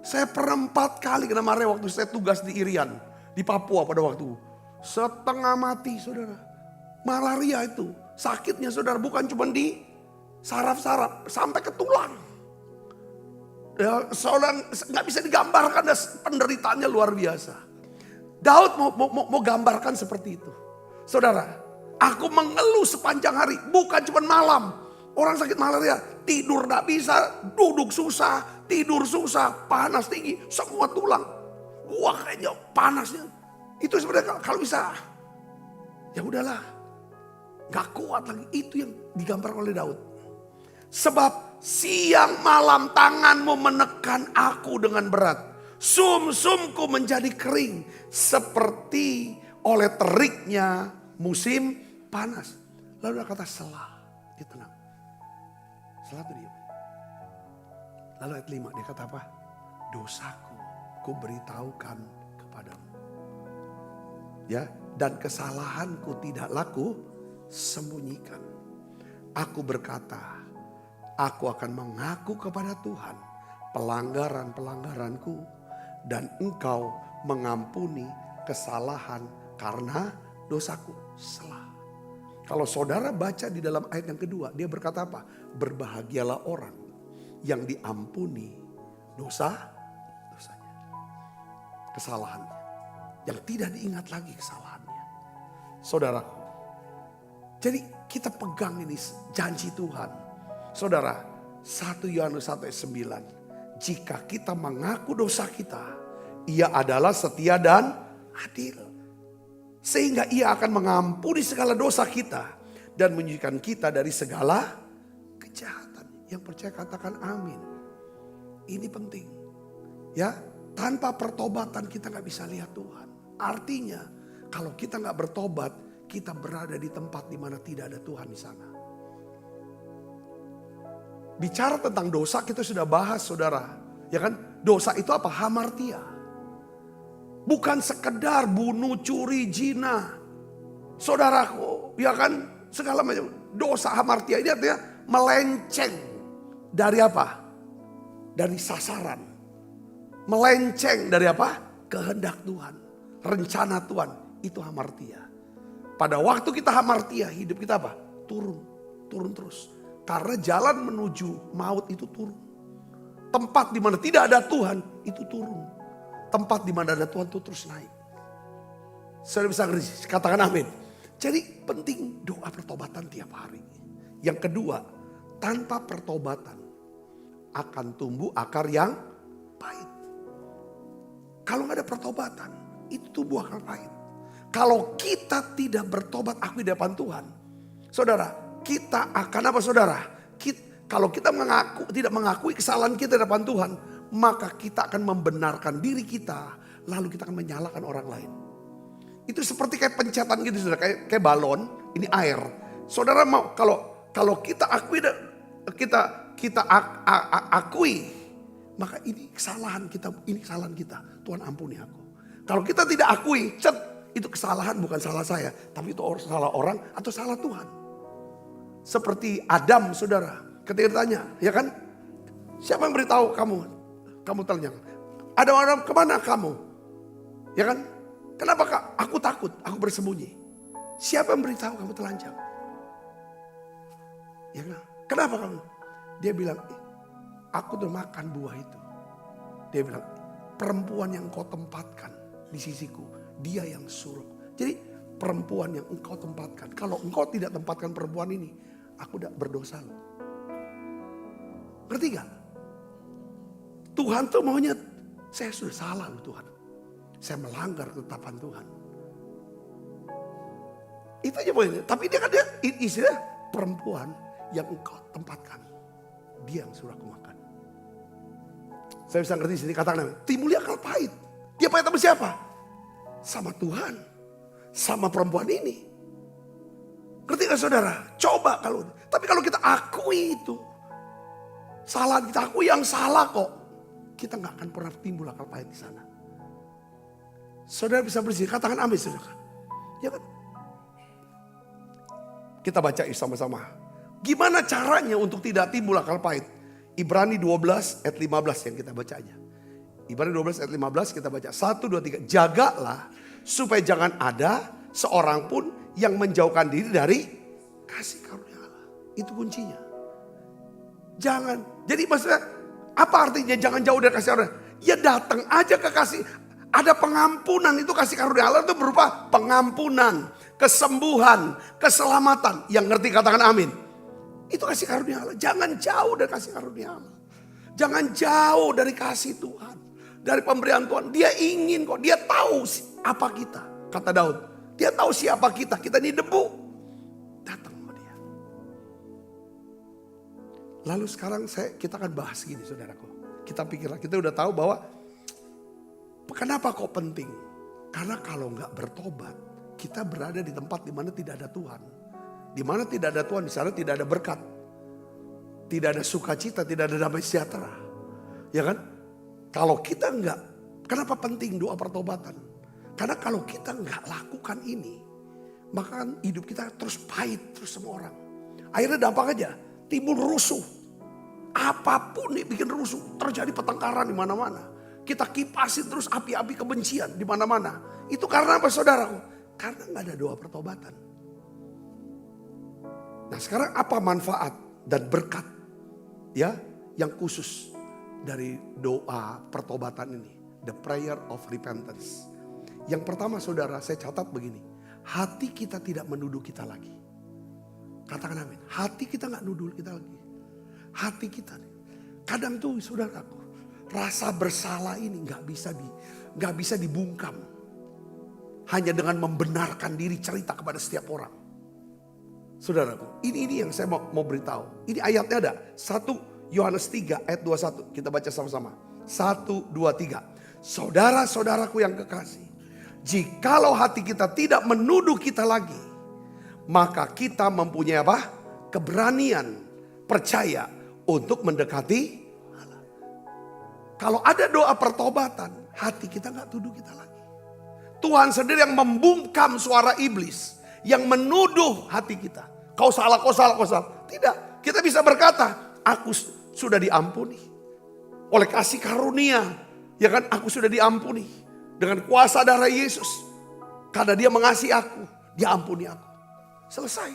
Saya pernah 4 kali kena malaria waktu saya tugas di Irian. Di Papua pada waktu. Setengah mati saudara. Malaria itu. Sakitnya saudara bukan cuma di saraf-saraf. Sampai ke tulang. Ya, saudara gak bisa digambarkan. Penderitaannya luar biasa. Daud mau gambarkan seperti itu. Saudara, aku mengeluh sepanjang hari. Bukan cuma malam. Orang sakit malaria, tidur gak bisa, duduk susah, tidur susah, panas tinggi, semua tulang. Wah kayaknya panasnya. Itu sebenarnya kalau bisa, ya udahlah, gak kuat lagi. Itu yang digambarkan oleh Daud. Sebab siang malam tanganmu menekan aku dengan berat. Sum-sumku menjadi kering seperti oleh teriknya musim panas. Lalu ada kata selah, dia tenang. Selah itu diam. Lalu ayat 5 dia kata apa? Dosaku ku beritahukan kepadamu. Ya, dan kesalahanku tidaklah ku sembunyikan. Aku berkata, aku akan mengaku kepada Tuhan pelanggaran-pelanggaranku dan engkau mengampuni kesalahan karena dosaku. Selah. Kalau saudara baca di dalam ayat yang kedua, dia berkata apa? Berbahagialah orang yang diampuni dosanya, kesalahannya. Yang tidak diingat lagi kesalahannya. Saudaraku, jadi kita pegang ini janji Tuhan. Saudara, 1 Yohanes 1 ayat 9. Jika kita mengaku dosa kita, Ia adalah setia dan adil. Sehingga Ia akan mengampuni segala dosa kita dan menyucikan kita dari segala kejahatan. Yang percaya katakan amin. Ini penting. Ya, tanpa pertobatan kita gak bisa lihat Tuhan. Artinya kalau kita gak bertobat, kita berada di tempat di mana tidak ada Tuhan di sana. Bicara tentang dosa kita sudah bahas saudara. Ya kan? Dosa itu apa? Hamartia. Bukan sekedar bunuh, curi, zina. Saudaraku, ya kan? Segala macam. Dosa hamartia ini artinya melenceng. Dari apa? Dari sasaran. Melenceng dari apa? Kehendak Tuhan. Rencana Tuhan. Itu hamartia. Pada waktu kita hamartia, hidup kita apa? Turun. Turun terus. Karena jalan menuju maut itu turun. Tempat di mana tidak ada Tuhan, itu turun. Tempat di mana ada Tuhan itu terus naik. Saya bisa katakan amin. Jadi penting doa pertobatan tiap hari. Yang kedua, tanpa pertobatan akan tumbuh akar yang pahit. Kalau nggak ada pertobatan, itu tumbuh akar pahit. Kalau kita tidak bertobat akui di depan Tuhan, saudara, kita akan apa saudara? Kalau kita tidak mengakui kesalahan kita di depan Tuhan, maka kita akan membenarkan diri kita, lalu kita akan menyalahkan orang lain. Itu seperti kayak pencetan gitu, saudara, kayak balon, ini air. Saudara mau kalau kita akui, akui, maka ini kesalahan kita, Tuhan ampuni aku. Kalau kita tidak akui, itu kesalahan bukan salah saya, tapi itu salah orang atau salah Tuhan. Seperti Adam, saudara, ketika ditanya, ya kan? Siapa yang beritahu kamu telanjang? Ada orang, kemana kamu? Ya kan? Kenapa kak? Aku takut, aku bersembunyi. Siapa yang beritahu kamu telanjang? Ya kan? Kenapa kamu? Dia bilang, aku udah makan buah itu. Dia bilang, perempuan yang kau tempatkan di sisiku, dia yang suruh. Jadi perempuan yang engkau tempatkan. Kalau engkau tidak tempatkan perempuan ini, aku tidak berdosa loh. Ngerti gak? Tuhan tuh maunya, saya sudah salah loh Tuhan. Saya melanggar ketetapan Tuhan. Itu aja poinnya. Tapi dia kan istilah perempuan yang engkau tempatkan. Dia yang suruh aku makan. Saya bisa ngerti sini katakan, timbulnya akal pahit. Dia pahit sama siapa? Sama Tuhan. Sama perempuan ini. Ngerti gak saudara? Coba kalau. Tapi kalau kita akui itu. Salah, kita akui yang salah kok. Kita gak akan pernah timbul akal pahit di sana. Saudara bisa bersih. Katakan amin saudara. Ya kan? Kita baca sama-sama. Gimana caranya untuk tidak timbul akal pahit? Ibrani 12 ayat 15 yang kita baca aja. Ibrani 12 ayat 15 kita baca. 1, 2, 3. Jagalah supaya jangan ada seorang pun yang menjauhkan diri dari kasih karunia Allah. Itu kuncinya. Jangan. Jadi maksudnya apa artinya jangan jauh dari kasih karunia? Ya datang aja ke kasih. Ada pengampunan, itu kasih karunia Allah itu berupa pengampunan, kesembuhan, keselamatan. Yang ngerti katakan amin. Itu kasih karunia Allah. Jangan jauh dari kasih karunia Allah. Jangan jauh dari kasih Tuhan. Dari pemberian Tuhan. Dia ingin kok. Dia tahu apa kita. Kata Daud. Dia tahu siapa kita. Kita ini debu. Datang sama dia. Lalu sekarang kita akan bahas gini saudaraku. Kita pikirlah. Kita udah tahu bahwa. Kenapa kok penting? Karena kalau nggak bertobat. Kita berada di tempat di mana tidak ada Tuhan. Di mana tidak ada Tuhan, di sana tidak ada berkat. Tidak ada sukacita, tidak ada damai sejahtera. Ya kan? Kalau kita enggak, kenapa penting doa pertobatan? Karena kalau kita enggak lakukan ini, maka hidup kita terus pahit terus sama orang. Akhirnya dampak aja, timbul rusuh. Apapun yang bikin rusuh, terjadi pertengkaran di mana-mana. Kita kipasin terus api-api kebencian di mana-mana. Itu karena apa saudaraku? Karena enggak ada doa pertobatan. Nah sekarang apa manfaat dan berkat ya yang khusus dari doa pertobatan ini? The prayer of repentance. Yang pertama saudara saya catat begini. Hati kita tidak menuduh kita lagi. Katakan amin. Hati kita gak nuduh kita lagi. Hati kita nih. Kadang tuh saudaraku. Rasa bersalah ini gak bisa dibungkam. Hanya dengan membenarkan diri cerita kepada setiap orang. Saudaraku, ini yang saya mau beritahu. Ini ayatnya ada. 1 Yohanes 3 ayat 21. Kita baca sama-sama. 1, 2, 3. Saudara-saudaraku yang kekasih. Jikalau hati kita tidak menuduh kita lagi. Maka kita mempunyai apa? Keberanian, percaya untuk mendekati Allah. Kalau ada doa pertobatan, hati kita gak tuduh kita lagi. Tuhan sendiri yang membungkam suara iblis. Yang menuduh hati kita. Kau salah. Tidak, kita bisa berkata, aku sudah diampuni. Oleh kasih karunia, ya kan, aku sudah diampuni. Dengan kuasa darah Yesus. Karena dia mengasihi aku, dia ampuni aku. Selesai.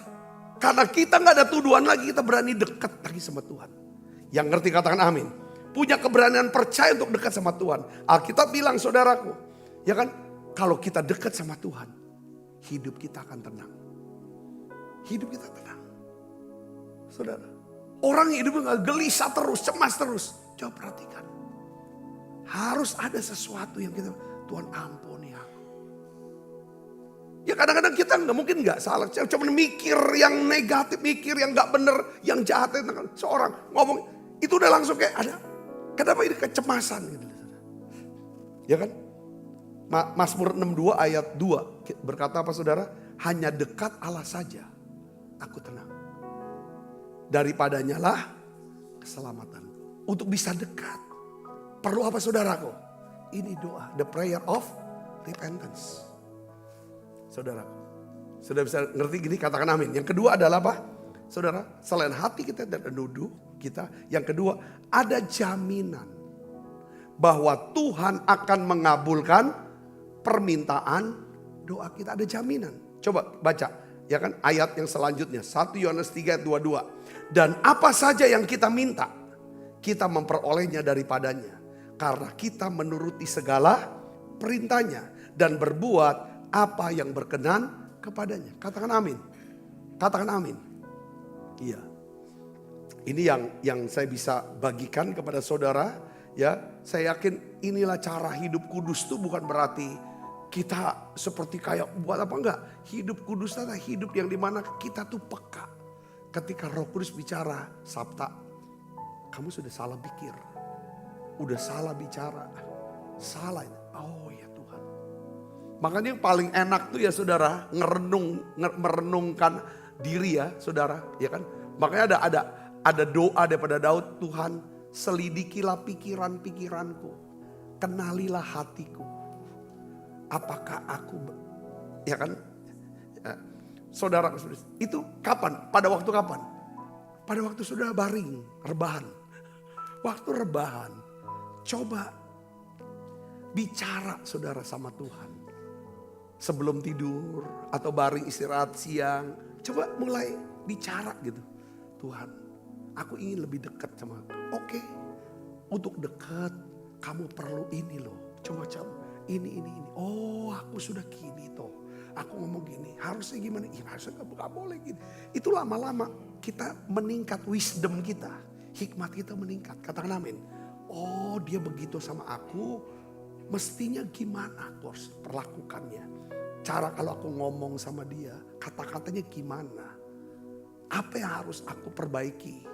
Karena kita gak ada tuduhan lagi, kita berani dekat lagi sama Tuhan. Yang ngerti katakan amin. Punya keberanian percaya untuk dekat sama Tuhan. Alkitab bilang saudaraku, ya kan, kalau kita dekat sama Tuhan, hidup kita akan tenang. Hidup kita tenang. Saudara. Orang hidupnya gak gelisah terus, cemas terus. Coba perhatikan. Harus ada sesuatu yang kita, Tuhan ampuni aku. Ya kadang-kadang kita mungkin gak salah. Cuma mikir yang negatif, mikir yang gak bener, yang jahat. Seorang ngomong, itu udah langsung kayak ada. Kenapa ini kecemasan gitu. Ya kan? Mazmur 62 ayat 2 berkata apa saudara? Hanya dekat Allah saja aku tenang. Daripadanya lah keselamatanku. Untuk bisa dekat. Perlu apa saudaraku? Ini doa. The prayer of repentance. Saudaraku. Sudah bisa ngerti gini katakan amin. Yang kedua adalah apa? Saudara, selain hati kita dan menuduh kita. Yang kedua ada jaminan. Bahwa Tuhan akan mengabulkan permintaan doa kita. Ada jaminan. Coba baca. Ya kan ayat yang selanjutnya 1 Yohanes 3 ayat 22. Dan apa saja yang kita minta, kita memperolehnya daripadanya. Karena kita menuruti segala perintahnya dan berbuat apa yang berkenan kepadanya. Katakan amin. Katakan amin. Iya. Ini yang saya bisa bagikan kepada saudara. Ya, saya yakin inilah cara hidup kudus itu bukan berarti kita seperti kayak buat apa enggak. Hidup kudus adalah hidup yang dimana kita tuh peka. Ketika Roh Kudus bicara, Sabta, kamu sudah salah pikir. Udah salah bicara. Salah. Oh ya Tuhan. Makanya yang paling enak tuh ya saudara, merenungkan diri ya saudara. Ya kan? Makanya ada doa daripada Daud, Tuhan selidikilah pikiran-pikiranku. Kenalilah hatiku. Apakah aku, ya kan? Ya, saudara, itu kapan? Pada waktu kapan? Pada waktu sudah baring, rebahan. Waktu rebahan, coba bicara saudara sama Tuhan. Sebelum tidur atau baring istirahat siang, coba mulai bicara gitu. Tuhan, aku ingin lebih dekat sama aku. Oke, untuk dekat kamu perlu ini loh. Coba ini. Oh, aku sudah gini toh. Aku ngomong gini, harusnya gimana? Ya, harusnya gak boleh gini. Itu lama-lama kita meningkat wisdom kita. Hikmat kita meningkat. Katakan amin. Oh, dia begitu sama aku. Mestinya gimana aku harus perlakukannya. Cara kalau aku ngomong sama dia, kata-katanya gimana. Apa yang harus aku perbaiki?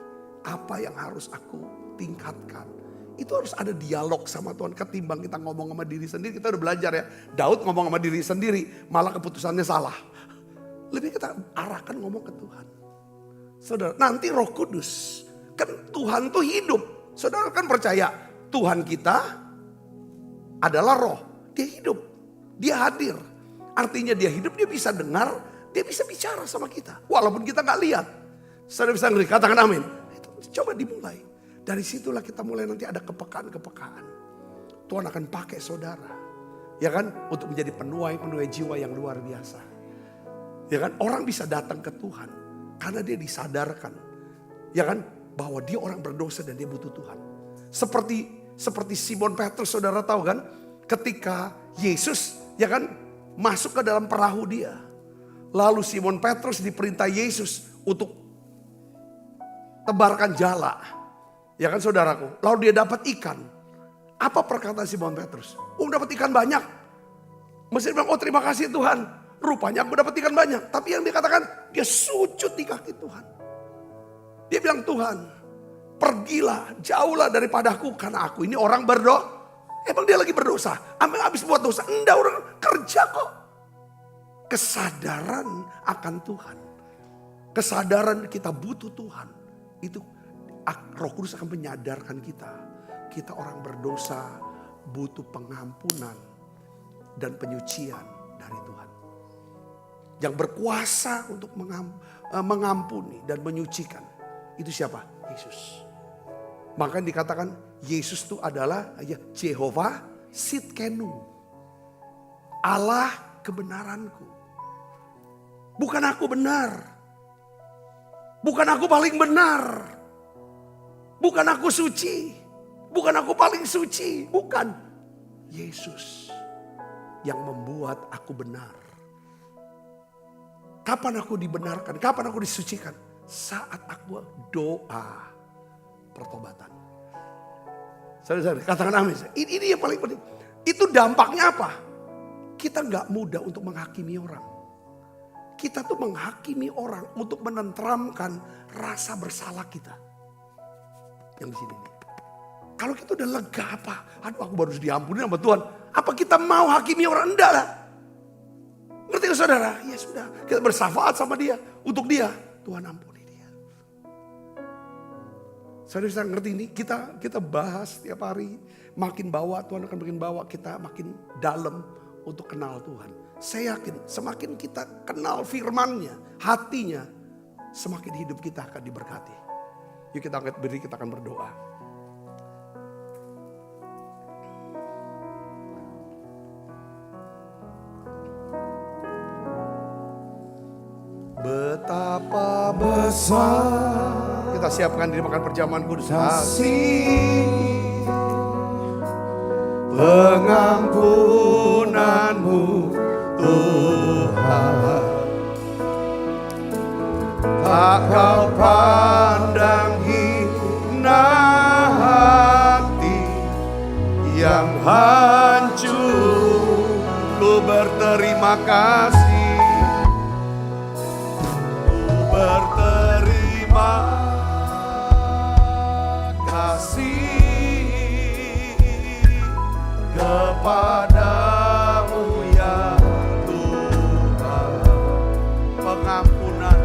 Apa yang harus aku tingkatkan? Itu harus ada dialog sama Tuhan. Ketimbang kita ngomong sama diri sendiri. Kita udah belajar ya. Daud ngomong sama diri sendiri. Malah keputusannya salah. Lebih kita arahkan ngomong ke Tuhan. Saudara, nanti Roh Kudus. Kan Tuhan tuh hidup. Saudara kan percaya Tuhan kita adalah roh. Dia hidup. Dia hadir. Artinya dia hidup, dia bisa dengar. Dia bisa bicara sama kita. Walaupun kita gak lihat. Saudara bisa ngeri, katakan amin. Itu coba dimulai. Dari situlah kita mulai nanti ada kepekaan-kepekaan. Tuhan akan pakai saudara. Ya kan? Untuk menjadi penuai jiwa yang luar biasa. Ya kan? Orang bisa datang ke Tuhan. Karena dia disadarkan. Ya kan? Bahwa dia orang berdosa dan dia butuh Tuhan. Seperti Simon Petrus, saudara tahu kan? Ketika Yesus ya kan masuk ke dalam perahu dia. Lalu Simon Petrus diperintah Yesus untuk tebarkan jala. Ya kan saudaraku, lalu dia dapat ikan. Apa perkataan Simon Petrus? Dapat ikan banyak. Mesti bilang, oh terima kasih Tuhan. Rupanya aku dapat ikan banyak. Tapi yang dikatakan, dia sujud di kaki Tuhan. Dia bilang, Tuhan pergilah, jauhlah daripadaku. Karena aku ini orang berdosa. Emang dia lagi berdosa? Ambil habis buat dosa. Enggak, orang kerja kok. Kesadaran akan Tuhan. Kesadaran kita butuh Tuhan. Itu Roh Kudus akan menyadarkan kita. Kita orang berdosa, butuh pengampunan dan penyucian dari Tuhan. Yang berkuasa untuk mengampuni dan menyucikan. Itu siapa? Yesus. Maka dikatakan Yesus itu adalah Jehovah Sidkenu. Allah kebenaranku. Bukan aku benar. Bukan aku paling benar. Bukan aku suci. Bukan aku paling suci. Bukan. Yesus yang membuat aku benar. Kapan aku dibenarkan? Kapan aku disucikan? Saat aku doa pertobatan. Saudara, katakan amin. Ini yang paling penting. Itu dampaknya apa? Kita gak mudah untuk menghakimi orang. Kita tuh menghakimi orang untuk menenteramkan rasa bersalah kita. Yang di sini. Kalau kita udah lega apa? Aduh aku baru diampuni sama Tuhan. Apa kita mau hakimi orang? Enggak lah. Ngerti gak saudara? Ya sudah. Kita bersafaat sama dia. Untuk dia. Tuhan ampuni dia. Saudara bisa ngerti ini? Kita bahas tiap hari. Makin bawa Tuhan akan makin bawa kita makin dalam untuk kenal Tuhan. Saya yakin semakin kita kenal firman-Nya, hatinya, semakin hidup kita akan diberkati. Yuk kita angkat berdiri, kita akan berdoa. Betapa besar. Kita siapkan diri makan perjamuan kudus. Kasih pengampunanmu Tuhan. tak kau pandang hina hati yang hancur. Ku berterima kasih, ku berterima kasih kepadamu ya Tuhan. Pengampunan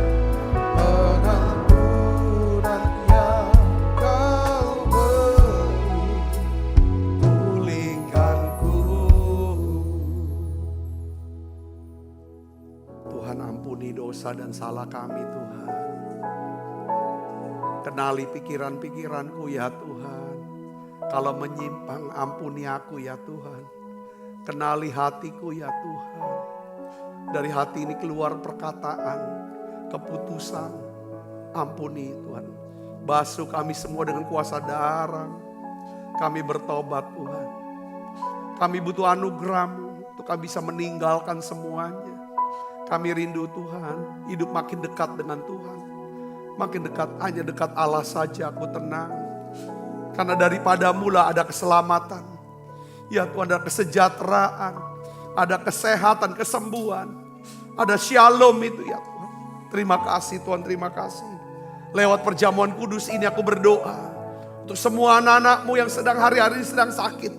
yang kau beri, pulihkanku. Tuhan, ampuni dosa dan salah kami Tuhan. Kenali pikiran-pikiranku ya Tuhan. Kalau menyimpang, ampuni aku ya Tuhan. Kenali hatiku ya Tuhan. Dari hati ini keluar perkataan, keputusan. Ampuni Tuhan. Basuh kami semua dengan kuasa darah. Kami bertobat Tuhan. Kami butuh anugerah-Mu untuk kami bisa meninggalkan semuanya. Kami rindu Tuhan, hidup makin dekat dengan Tuhan. Makin dekat, hanya dekat Allah saja aku tenang. Karena daripada-Mu lah ada keselamatan. Ya Tuhan, ada kesejahteraan, ada kesehatan, kesembuhan. Ada shalom itu ya Tuhan. Terima kasih Tuhan, terima kasih. Lewat perjamuan kudus ini aku berdoa. Untuk semua anak-anak-Mu yang sedang hari-hari ini sedang sakit.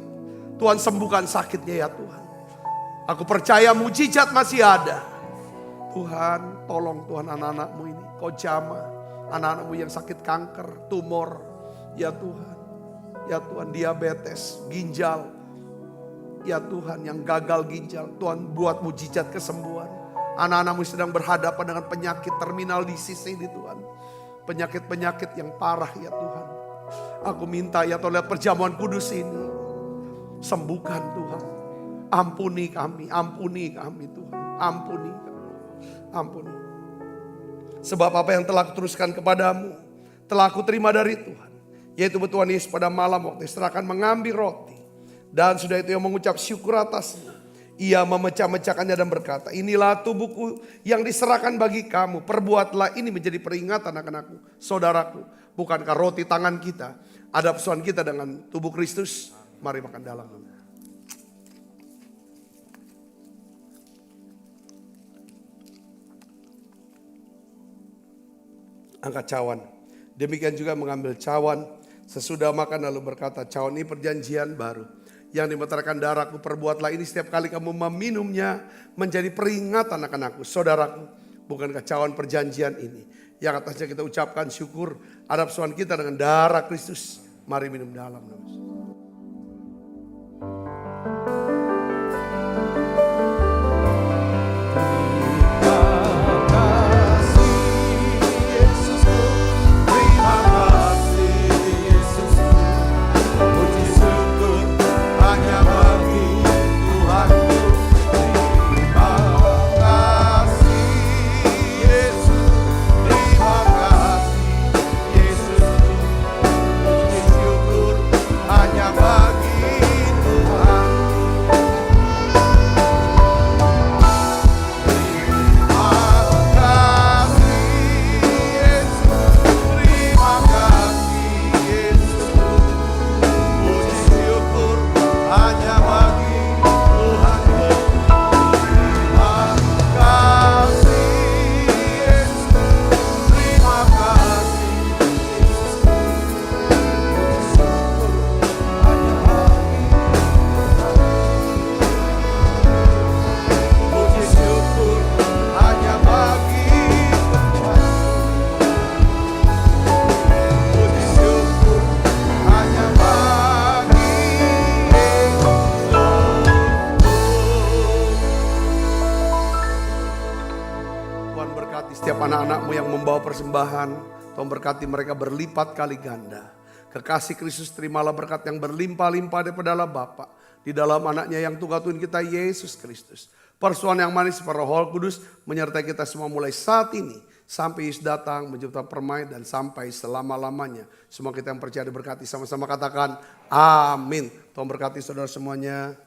Tuhan sembuhkan sakitnya ya Tuhan. Aku percaya mujizat masih ada. Tuhan, tolong Tuhan anak-anak-Mu ini. Kau jamah anak-anak-Mu yang sakit kanker, tumor. Ya Tuhan. Ya Tuhan, diabetes, ginjal. Ya Tuhan, yang gagal ginjal. Tuhan buat mujizat kesembuhan. Anak-anak-Mu sedang berhadapan dengan penyakit terminal disease ini Tuhan. Penyakit-penyakit yang parah ya Tuhan. Aku minta ya Tuhan, lihat perjamuan kudus ini. Sembuhkan Tuhan. Ampuni kami Tuhan. Ampuni kami. Ampuni. Sebab apa yang telah kuteruskan kepadamu, telah aku terima dari Tuhan. Yaitu Tuhan Yesus pada malam waktu diserahkan mengambil roti. Dan sudah itu yang mengucap syukur atasnya. Ia memecah-mecahkannya dan berkata, inilah tubuhku yang diserahkan bagi kamu. Perbuatlah ini menjadi peringatan akan aku, saudaraku. Bukankah roti tangan kita ada persoalan kita dengan tubuh Kristus? Mari makan dalam. Angkat cawan. Demikian juga mengambil cawan sesudah makan lalu berkata, cawan ini perjanjian baru yang dimeteraikan darahku. Perbuatlah ini setiap kali kamu meminumnya menjadi peringatan akan aku, saudaraku. Bukankah cawan perjanjian ini yang atasnya kita ucapkan syukur atas persoalan kita dengan darah Kristus. Mari minum dalam. Anak-anakmu yang membawa persembahan, Tuhan berkati mereka berlipat kali ganda. Kekasih Kristus, terimalah berkat yang berlimpah-limpah daripada Allah Bapa di dalam anaknya yang Tuhan Tuhan kita Yesus Kristus. Persoalan yang manis para Roh Kudus menyertai kita semua mulai saat ini sampai Yesus datang menjemput permai dan sampai selama-lamanya. Semua kita yang percaya diberkati, sama-sama katakan amin. Tuhan berkati saudara semuanya.